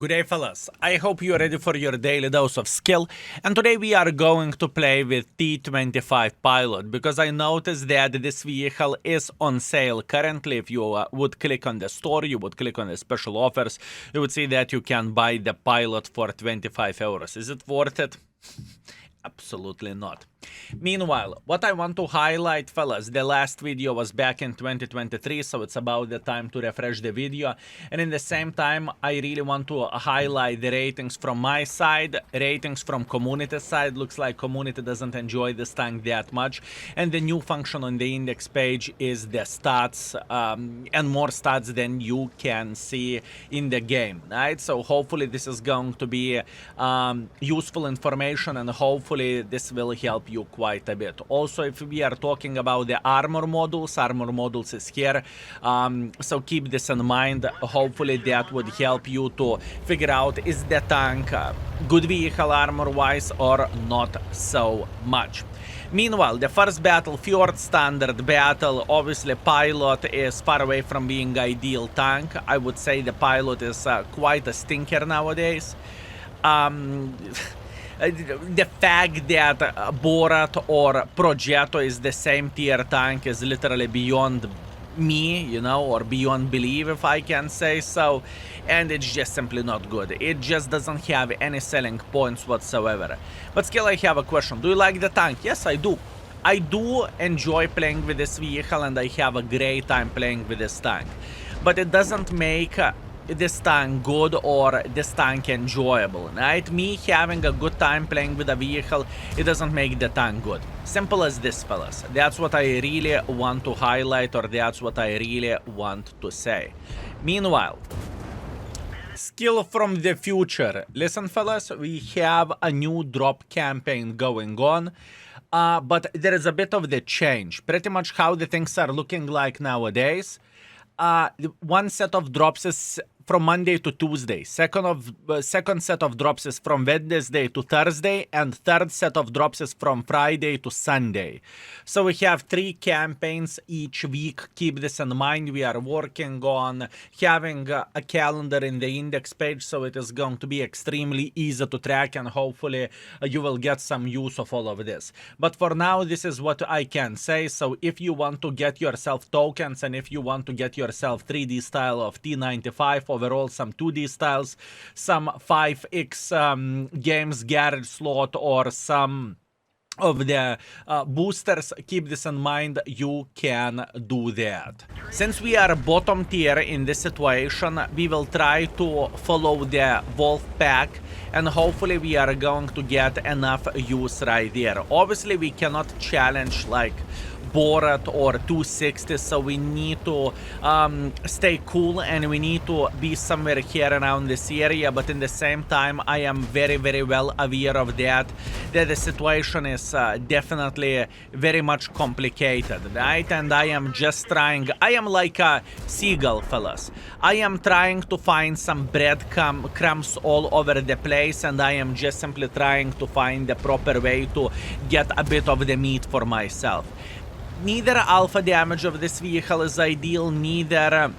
Good day, fellas. I hope you're ready for your daily dose of skill. And today we are going to play with T25 Pilot because I noticed that this vehicle is on sale currently. If you would click on the store, you would click on the special offers, you would see that you can buy the Pilot for 25 euros. Is it worth it? Absolutely not. Meanwhile, what I want to highlight, fellas, the last video was back in 2023, so it's about the time to refresh the video. And in the same time, I really want to highlight the ratings from my side. Ratings from community side. Looks like community doesn't enjoy this tank that much. And the new function on the index page is the stats, and more stats than you can see in the game, right? So hopefully this is going to be useful information, and hopefully this will help you quite a bit. Also, if we are talking about the armor modules is here, so keep this in mind. Hopefully that would help you to figure out, is the tank good vehicle armor wise or not so much. Meanwhile, the first battle, Fjords standard battle, obviously Pilot is far away from being ideal tank. I would say the Pilot is quite a stinker nowadays. The fact that Borat or Progetto is the same tier tank is literally beyond me, you know, or beyond belief, if I can say so, and it's just simply not good. It just doesn't have any selling points whatsoever. But still, I have a question. Do you like the tank? Yes, I do. I do enjoy playing with this vehicle, and I have a great time playing with this tank. But it doesn't make this tank good or this tank enjoyable, right? Me having a good time playing with a vehicle, it doesn't make the tank good. Simple as this, fellas. That's what I really want to highlight, or that's what I really want to say. Meanwhile, skill from the future. Listen, fellas, we have a new drop campaign going on. But there is a bit of the change. Pretty much how the things are looking like nowadays. One set of drops is from Monday to Tuesday. Second set of drops is from Wednesday to Thursday, and third set of drops is from Friday to Sunday. So we have 3 campaigns each week. Keep this in mind. We are working on having a calendar in the index page, so it is going to be extremely easy to track, and hopefully you will get some use of all of this. But for now, this is what I can say. So if you want to get yourself tokens, and if you want to get yourself 3D style of T25, overall some 2D styles, some 5x games garage slot, or some of the boosters, keep this in mind, you can do that. Since we are bottom tier in this situation, we will try to follow the wolf pack, and hopefully we are going to get enough use right there. Obviously we cannot challenge like Borat or 260, so we need to stay cool, and we need to be somewhere here around this area. But in the same time, I am very, very well aware of that the situation is definitely very much complicated, right? And I am just trying, I am like a seagull, fellas. I am trying to find some breadcrumbs all over the place, and I am just simply trying to find the proper way to get a bit of the meat for myself. Neither alpha damage of this vehicle is ideal, neither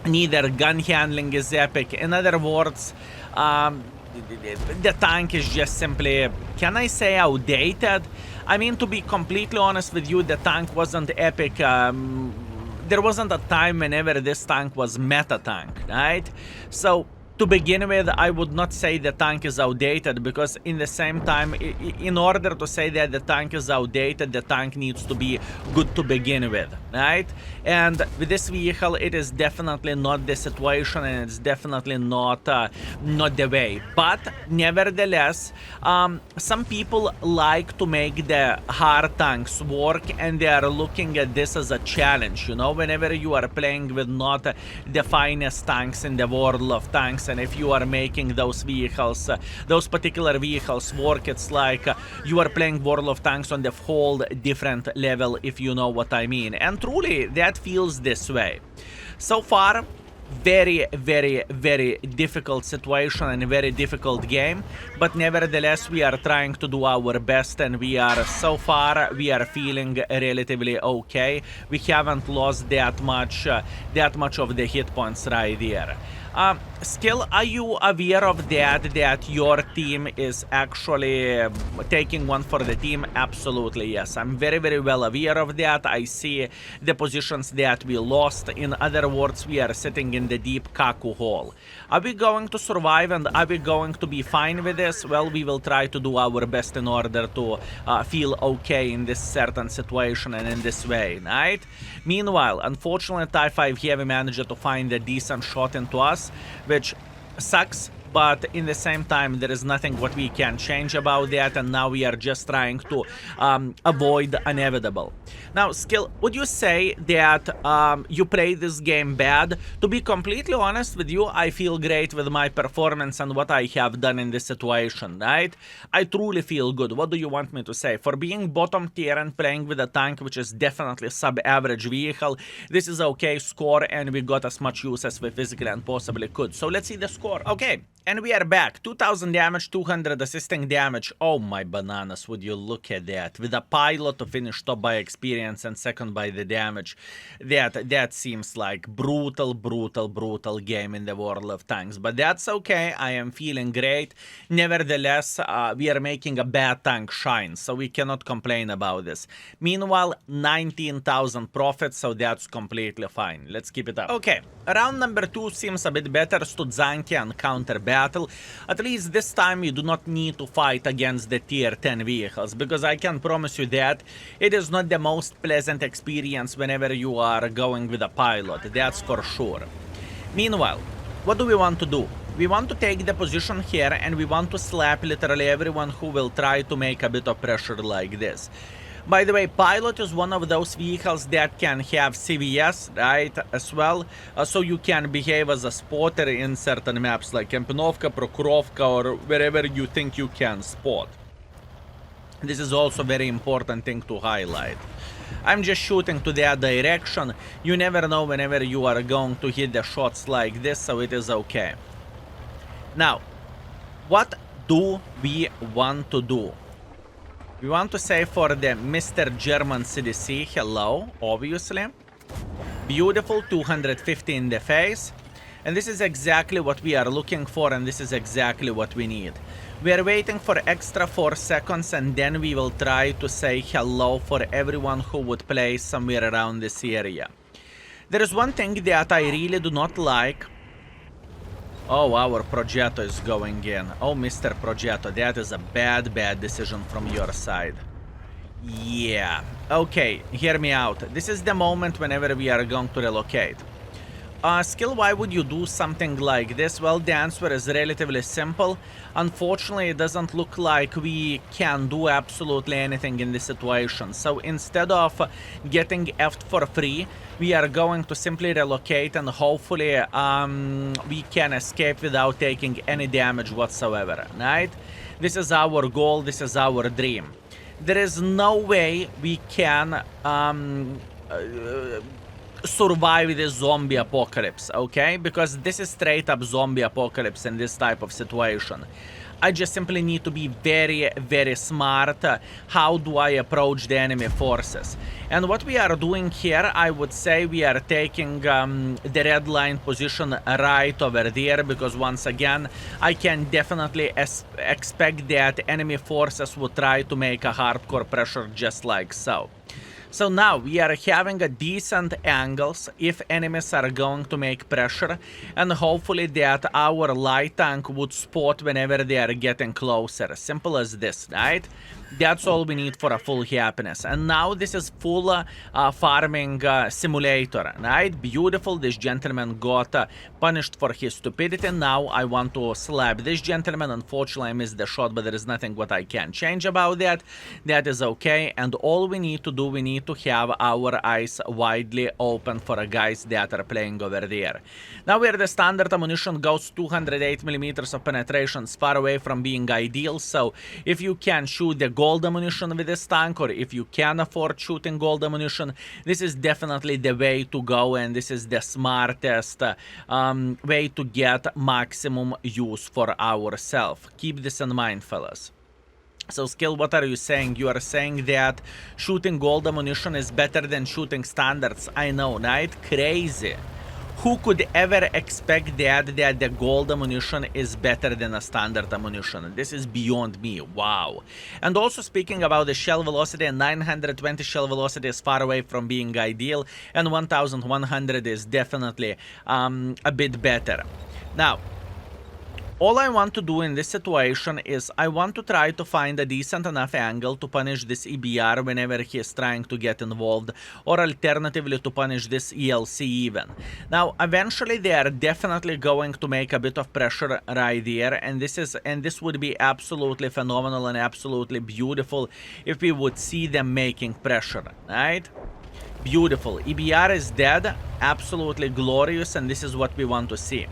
gun handling is epic. In other words, the tank is just simply, can I say, outdated? I mean, to be completely honest with you, the tank wasn't epic. There wasn't a time whenever this tank was meta tank, right? So to begin with, I would not say the tank is outdated, because in the same time, in order to say that the tank is outdated, the tank needs to be good to begin with, right? And with this vehicle, it is definitely not the situation, and it's definitely not the way. But nevertheless, some people like to make the hard tanks work, and they are looking at this as a challenge, you know, whenever you are playing with not the finest tanks in the world of tanks. And if you are making those vehicles, those particular vehicles work, it's like you are playing World of Tanks on the whole different level, if you know what I mean. And truly, that feels this way. So far, very, very, very difficult situation and a very difficult game, but nevertheless we are trying to do our best, and we are, so far, we are feeling relatively okay. We haven't lost that much of the hit points right there. Skill, are you aware of that your team is actually taking one for the team? Absolutely, yes. I'm very, very well aware of that. I see the positions that we lost. In other words, we are sitting in the deep Kaku hole. Are we going to survive and are we going to be fine with this? Well, we will try to do our best in order to feel okay in this certain situation and in this way, right? Meanwhile, unfortunately, T25 Heavy managed to find a decent shot into us, which sucks, but in the same time there is nothing what we can change about that, and now we are just trying to avoid inevitable. Now, Skill, would you say that you play this game bad? To be completely honest with you, I feel great with my performance and what I have done in this situation, right? I truly feel good. What do you want me to say? For being bottom tier and playing with a tank which is definitely sub-average vehicle, this is okay score, and we got as much use as we physically and possibly could. So let's see the score. Okay. And we are back. 2000 damage, 200 assisting damage. Oh my bananas, would you look at that. With a pilot to finish top by experience and second by the damage. That seems like brutal game in the world of tanks. But that's okay, I am feeling great. Nevertheless, we are making a bad tank shine, so we cannot complain about this. Meanwhile, 19,000 profits, so that's completely fine. Let's keep it up. Okay, round number 2 seems a bit better. Studzianki and counter battle. At least this time you do not need to fight against the tier 10 vehicles, because I can promise you that it is not the most pleasant experience whenever you are going with a pilot, that's for sure. Meanwhile, what do we want to do? We want to take the position here and we want to slap literally everyone who will try to make a bit of pressure like this. By the way, Pilot is one of those vehicles that can have CVS, right, as well, so you can behave as a spotter in certain maps like Kempinovka, Prokurovka, or wherever you think you can spot. This is also a very important thing to highlight. I'm just shooting to that direction. You never know whenever you are going to hit the shots like this, so it is okay. Now, what do we want to do? We want to say for the Mr. German CDC, hello, obviously. Beautiful, 250 in the face. And this is exactly what we are looking for, and this is exactly what we need. We are waiting for extra 4 seconds, and then we will try to say hello for everyone who would play somewhere around this area. There is one thing that I really do not like. Oh, our Progetto is going in. Oh, Mr. Progetto, that is a bad decision from your side. Yeah. Okay, hear me out. This is the moment whenever we are going to relocate. Skill, why would you do something like this? Well, the answer is relatively simple. Unfortunately, it doesn't look like we can do absolutely anything in this situation. So instead of getting effed for free, we are going to simply relocate, and hopefully we can escape without taking any damage whatsoever, right? This is our goal, this is our dream. There is no way we can survive this zombie apocalypse, okay? Because this is straight up zombie apocalypse in this type of situation. I just simply need to be very smart. How do I approach the enemy forces? And what we are doing here, I would say we are taking the red line position right over there, because once again, I can definitely expect that enemy forces would try to make a hardcore pressure just like so. So now we are having a decent angles if enemies are going to make pressure, and hopefully that our light tank would spot whenever they are getting closer. Simple as this, right? That's all we need for a full happiness. And now this is full farming simulator, right? Beautiful. This gentleman got punished for his stupidity. Now I want to slap this gentleman. Unfortunately, I missed the shot, but there is nothing what I can change about that. That is okay. And all we need to do, we need to have our eyes widely open for guys that are playing over there. Now where the standard ammunition goes 208 millimeters of penetration, far away from being ideal. So if you can shoot the gold ammunition with this tank, or if you can afford shooting gold ammunition, this is definitely the way to go, and this is the smartest way to get maximum use for ourselves. Keep this in mind, fellas. So, Skill, what are you saying? You are saying that shooting gold ammunition is better than shooting standards. I know, right? Crazy. Who could ever expect that the gold ammunition is better than a standard ammunition? This is beyond me. Wow. And also speaking about the shell velocity, 920 shell velocity is far away from being ideal, and 1100 is definitely a bit better. Now, all I want to do in this situation is I want to try to find a decent enough angle to punish this EBR whenever he is trying to get involved, or alternatively to punish this ELC even. Now, eventually they are definitely going to make a bit of pressure right there, and this would be absolutely phenomenal and absolutely beautiful if we would see them making pressure, right? Beautiful. EBR is dead, absolutely glorious, and this is what we want to see.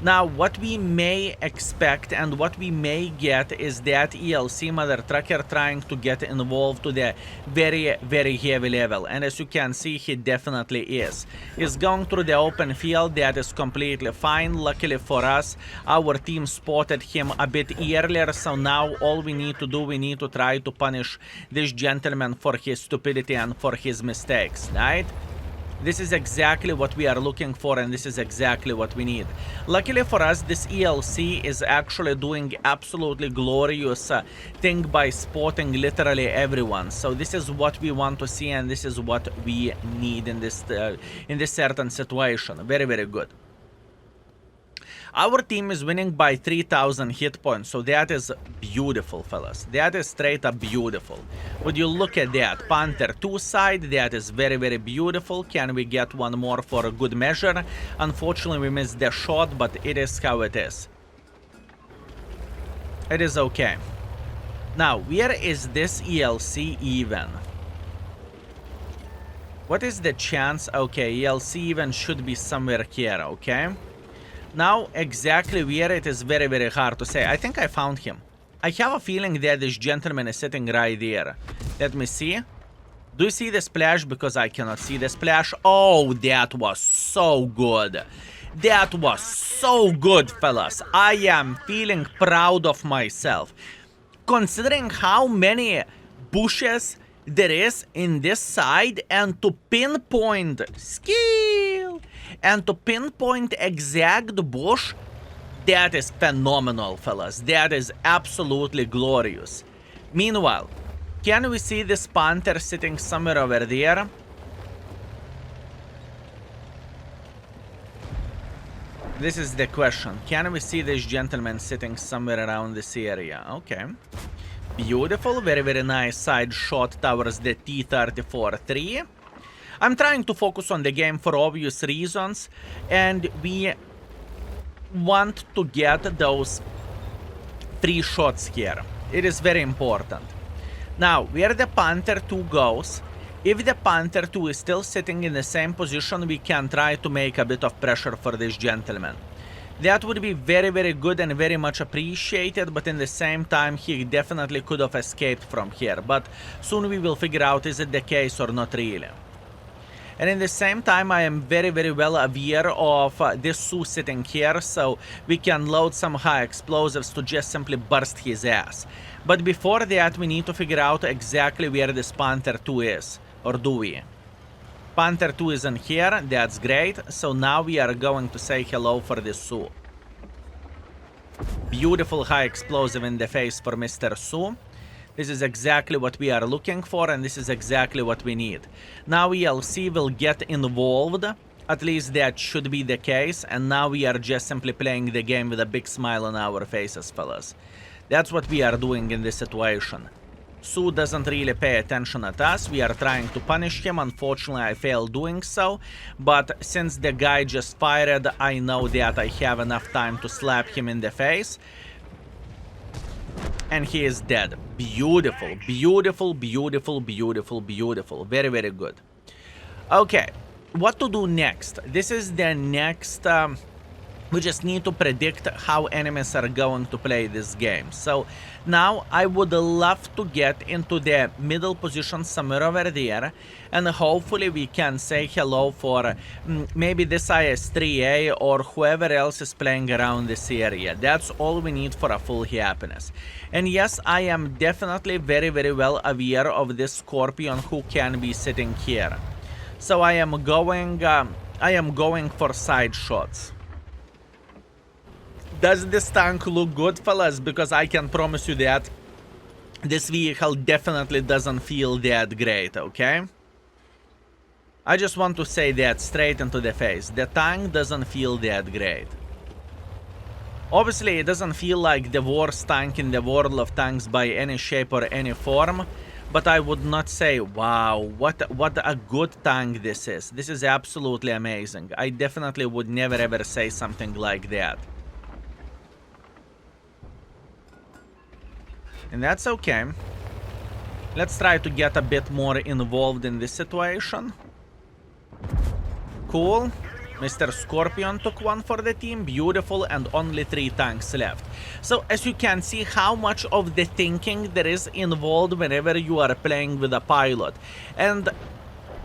Now, what we may expect and what we may get is that ELC mother trucker trying to get involved to the very, very heavy level. And as you can see, he definitely is. He's going through the open field. That is completely fine. Luckily for us, our team spotted him a bit earlier. So now all we need to do, we need to try to punish this gentleman for his stupidity and for his mistakes, right? This is exactly what we are looking for, and this is exactly what we need. Luckily for us, this ELC is actually doing absolutely glorious thing by spotting literally everyone. So this is what we want to see, and this is what we need in this certain situation. Very, very good. Our team is winning by 3,000 hit points, so that is beautiful, fellas. That is straight up beautiful. Would you look at that? Panther 2 side, that is very, very beautiful. Can we get one more for a good measure? Unfortunately, we missed the shot, but it is how it is. It is okay. Now, where is this ELC even? What is the chance? Okay, ELC even should be somewhere here, okay? Now, exactly where it is very, very hard to say. I think I found him. I have a feeling that this gentleman is sitting right there. Let me see. Do you see the splash? Because I cannot see the splash. Oh, that was so good. That was so good, fellas. I am feeling proud of myself. Considering how many bushes there is in this side, and to pinpoint skill and to pinpoint exact bush, that is phenomenal, fellas. That is absolutely glorious. Meanwhile, can we see this panther sitting somewhere over there? This is the question. Can we see this gentleman sitting somewhere around this area? Okay. Beautiful. Very, very nice side shot towards the T25-3. I'm trying to focus on the game for obvious reasons, and we want to get those 3 shots here. It is very important. Now, where the Panther 2 goes, if the Panther 2 is still sitting in the same position, we can try to make a bit of pressure for this gentleman. That would be very, very good and very much appreciated, but in the same time, he definitely could have escaped from here. But soon we will figure out, is it the case or not really. And in the same time, I am very, very well aware of this Sioux sitting here, so we can load some high explosives to just simply burst his ass. But before that, we need to figure out exactly where this Panther 2 is. Or do we? Panther 2 isn't here, that's great. So now we are going to say hello for this Sioux. Beautiful high explosive in the face for Mr. Sioux. This is exactly what we are looking for, and this is exactly what we need. Now ELC will get involved. At least that should be the case. And now we are just simply playing the game with a big smile on our faces, fellas. That's what we are doing in this situation. Sioux doesn't really pay attention at us. We are trying to punish him. Unfortunately, I failed doing so. But since the guy just fired, I know that I have enough time to slap him in the face. And he is dead. Beautiful, beautiful, beautiful, beautiful, beautiful. Very, very good. Okay, what to do next? This is the next... we just need to predict how enemies are going to play this game. So now I would love to get into the middle position somewhere over there, and hopefully we can say hello for maybe this IS-3A or whoever else is playing around this area. That's all we need for a full happiness. And yes, I am definitely very, very well aware of this Scorpion who can be sitting here. So I am going I am going for side shots. Does this tank look good, fellas? Because I can promise you that this vehicle definitely doesn't feel that great, okay? I just want to say that straight into the face. The tank doesn't feel that great. Obviously, it doesn't feel like the worst tank in the world of tanks by any shape or any form, but I would not say, wow, what a good tank this is. This is absolutely amazing. I definitely would never ever say something like that. And that's okay. Let's try to get a bit more involved in this situation. Cool. Mr. Scorpion took one for the team. Beautiful. And only 3 tanks left. So as you can see how much of the thinking there is involved whenever you are playing with a pilot. And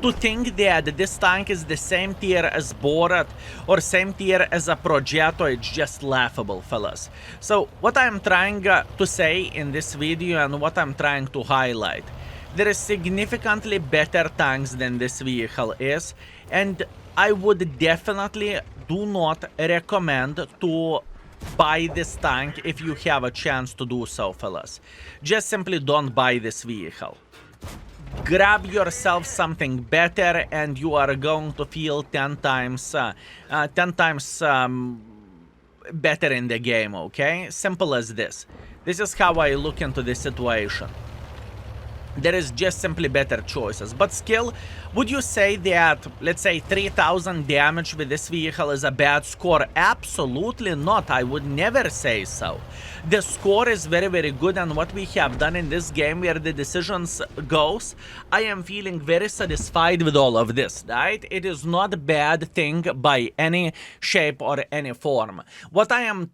to think that this tank is the same tier as Borat or same tier as a Progetto, it's just laughable, fellas. So what I'm trying to say in this video and what I'm trying to highlight, there is significantly better tanks than this vehicle is, and I would definitely do not recommend to buy this tank if you have a chance to do so, fellas. Just simply don't buy this vehicle. Grab yourself something better and you are going to feel 10 times better in the game, okay? Simple as this. This is how I look into this situation. There is just simply better choices. But still, would you say that, let's say, 3000 damage with this vehicle is a bad score? Absolutely not. I would never say so. The score is very, very good, and what we have done in this game where the decisions goes, I am feeling very satisfied with all of this, right? It is not a bad thing by any shape or any form. What I am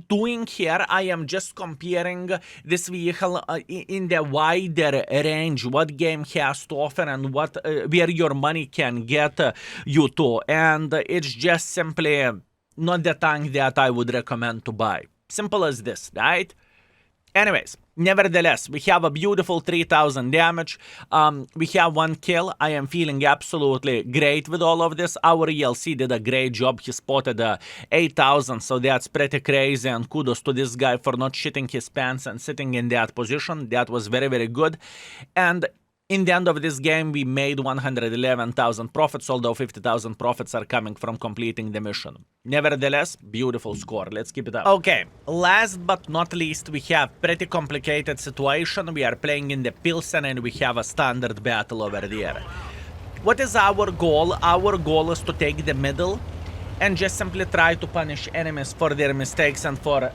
doing here, I am just comparing this vehicle in the wider range, what game has to offer and what where your money can get you to, and it's just simply not the tank that I would recommend to buy. Simple as this, right? Anyways, nevertheless, we have a beautiful 3000 damage. We have 1 kill. I am feeling absolutely great with all of this. Our ELC did a great job. He spotted 8000, so that's pretty crazy. And kudos to this guy for not shitting his pants and sitting in that position. That was very, very good. And in the end of this game, we made 111,000 profits, although 50,000 profits are coming from completing the mission. Nevertheless, beautiful score. Let's keep it up. Okay, last but not least, we have pretty complicated situation. We are playing in the Pilsen and we have a standard battle over there. What is our goal? Our goal is to take the middle and just simply try to punish enemies for their mistakes and for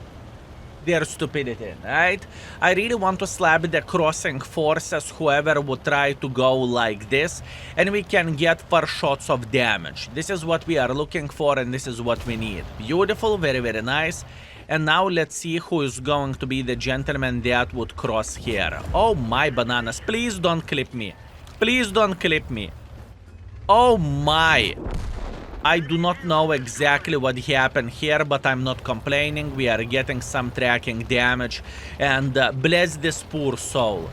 their stupidity, right? I really want to slap the crossing forces, whoever would try to go like this, and we can get 4 shots of damage. This is what we are looking for and this is what we need. Beautiful, very, very nice. And now let's see who is going to be the gentleman that would cross here. Oh my bananas, please don't clip me. Please don't clip me. Oh my. I do not know exactly what happened here, but I'm not complaining. We are getting some tracking damage, and bless this poor soul.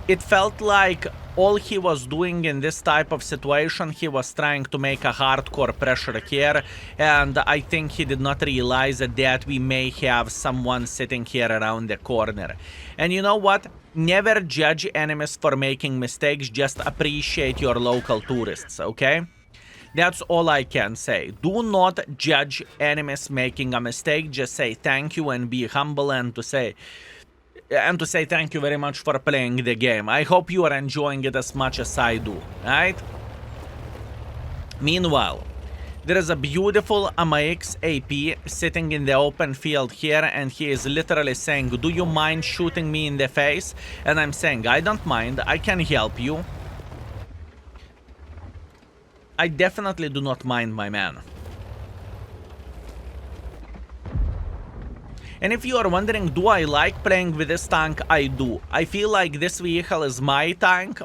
It felt like all he was doing in this type of situation, he was trying to make a hardcore pressure here, and I think he did not realize that we may have someone sitting here around the corner. And you know what? Never judge enemies for making mistakes, just appreciate your local tourists, okay? That's all I can say. Do not judge enemies making a mistake. Just say thank you and be humble and to say thank you very much for playing the game. I hope you are enjoying it as much as I do, right? Meanwhile, there is a beautiful AMX AP sitting in the open field here, and he is literally saying, do you mind shooting me in the face? And I'm saying, I don't mind, I can help you. I definitely do not mind, my man. And if you are wondering, do I like playing with this tank? I do. I feel like this vehicle is my tank,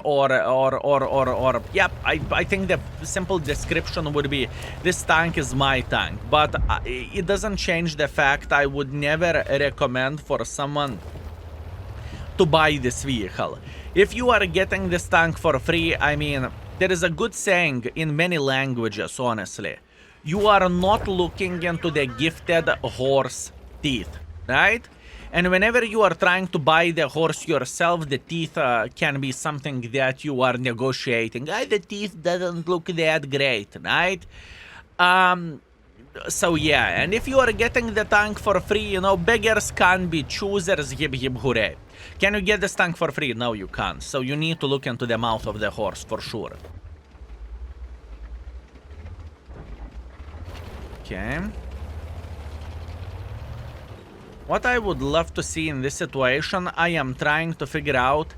yep, I think the simple description would be this tank is my tank. But it doesn't change the fact I would never recommend for someone to buy this vehicle. If you are getting this tank for free, I mean, There is a good saying in many languages, honestly. You are not looking into the gifted horse teeth, right? And whenever you are trying to buy the horse yourself, the teeth can be something that you are negotiating. The teeth doesn't look that great, right? So yeah, and if you are getting the tank for free, you know, beggars can be choosers, hip hip hooray. Can you get this tank for free? No, you can't. So you need to look into the mouth of the horse for sure. Okay. What I would love to see in this situation, I am trying to figure out,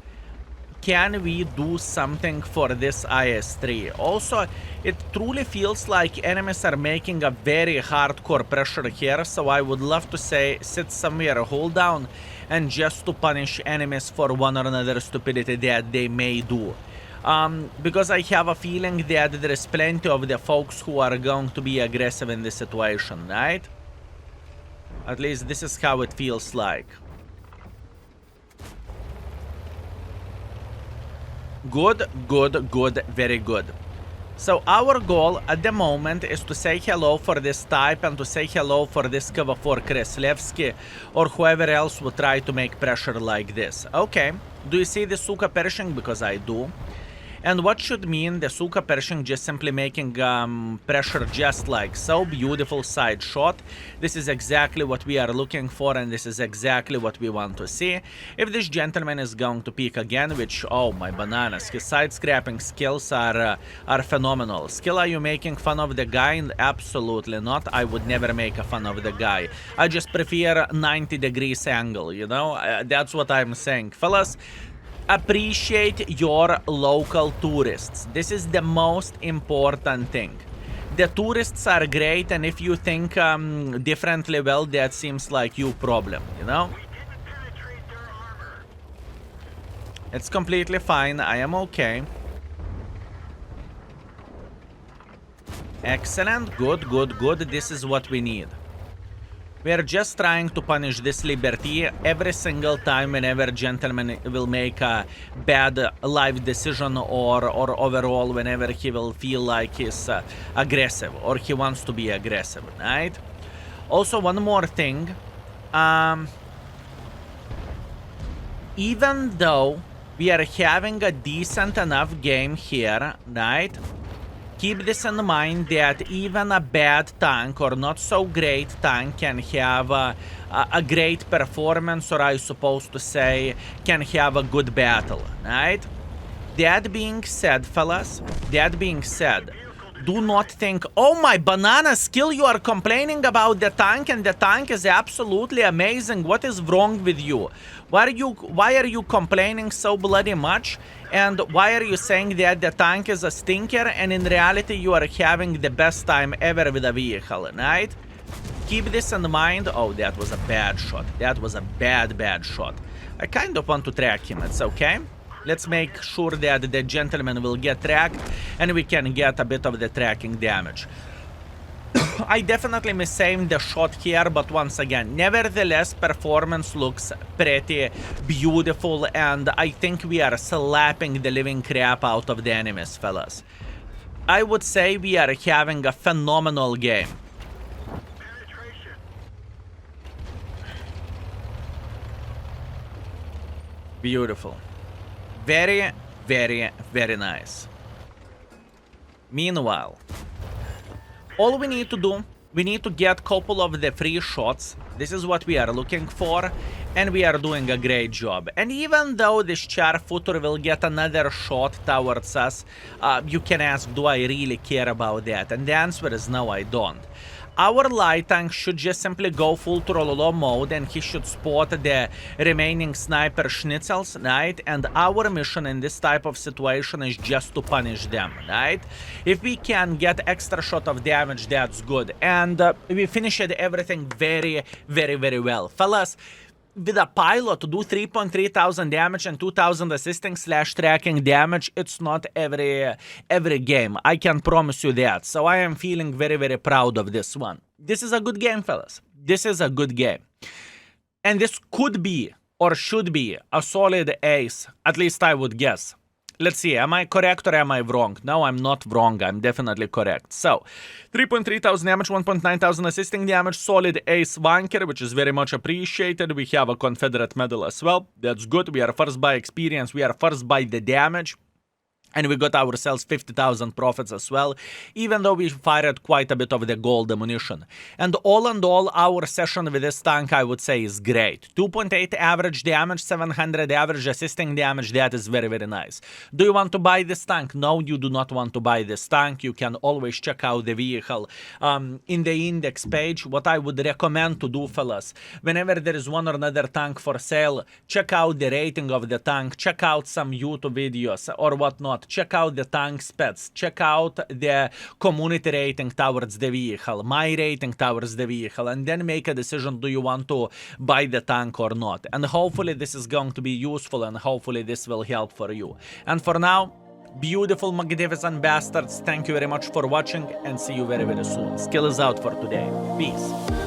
can we do something for this IS-3? Also, it truly feels like enemies are making a very hardcore pressure here, so I would love to say sit somewhere, hold down, and just to punish enemies for one or another stupidity that they may do. Because I have a feeling that there is plenty of the folks who are going to be aggressive in this situation, right? At least this is how it feels like. Good, good, good, very good. So our goal at the moment is to say hello for this type and to say hello for this cover for Kreslevsky or whoever else would try to make pressure like this. Okay, do you see the Suka Pershing? Because I do. And what should mean the Suka Pershing just simply making pressure just like so. Beautiful side shot. This is exactly what we are looking for, and this is exactly what we want to see. If this gentleman is going to peek again, which, oh my bananas, his side scrapping skills are phenomenal. Skill, are you making fun of the guy? Absolutely not. I would never make a fun of the guy. I just prefer 90 degrees angle, you know? That's what I'm saying. Fellas, appreciate your local tourists. This is the most important thing. The tourists are great, and if you think differently, well, that seems like your problem, you know? It's completely fine. I am okay. Excellent. Good, good, good. This is what we need. We are just trying to punish this Liberty every single time whenever gentleman will make a bad life decision or overall whenever he will feel like he's aggressive or he wants to be aggressive, right? Also, one more thing. Even though we are having a decent enough game here, right? Keep this in mind that even a bad tank or not so great tank can have a great performance, or I suppose to say can have a good battle, right? That being said, fellas, that being said, do not think, oh my banana skill, you are complaining about the tank and the tank is absolutely amazing. What is wrong with you? Why are you complaining so bloody much? And why are you saying that the tank is a stinker and in reality you are having the best time ever with a vehicle, right? Keep this in mind. Oh, that was a bad shot. That was a bad shot. I kind of want to track him. It's okay. Let's make sure that the gentleman will get tracked and we can get a bit of the tracking damage. I definitely missed the shot here, but once again, nevertheless, performance looks pretty beautiful, and I think we are slapping the living crap out of the enemies, fellas. I would say we are having a phenomenal game. Beautiful. Very, very, very nice. Meanwhile, all we need to do, we need to get a couple of the free shots. This is what we are looking for, and we are doing a great job. And even though this Charfooter will get another shot towards us, you can ask, do I really care about that? And the answer is no, I don't. Our light tank should just simply go full Trololo mode and he should spot the remaining sniper schnitzels, right? And our mission in this type of situation is just to punish them, right? If we can get extra shot of damage, that's good. And we finished everything very, very, very well. Fellas, with a pilot to do 3.3 thousand damage and 2,000 assisting / tracking damage, it's not every game. I can promise you that. So I am feeling very, very proud of this one. This is a good game, fellas. This is a good game. And this could be, or should be, a solid ace. At least I would guess. let's see, am I correct or am I wrong? No, I'm not wrong. I'm definitely correct. So, 3.3 thousand damage, 1.9 thousand assisting damage, solid ace wanker, which is very much appreciated. We have a Confederate medal as well. That's good. We are first by experience. We are first by the damage. And we got ourselves 50,000 profits as well, even though we fired quite a bit of the gold ammunition. And all in all, our session with this tank, I would say, is great. 2.8 average damage, 700 average assisting damage. That is very, very nice. Do you want to buy this tank? No, you do not want to buy this tank. You can always check out the vehicle in the index page. What I would recommend to do, fellas, whenever there is one or another tank for sale, check out the rating of the tank, check out some YouTube videos or whatnot. Check out the tank specs, check out the community rating towards the vehicle, my rating towards the vehicle, and then make a decision, do you want to buy the tank or not? And hopefully this is going to be useful, and hopefully this will help for you. And for now, beautiful magnificent bastards, thank you very much for watching, and see you very, very soon. Skill is out for today. Peace.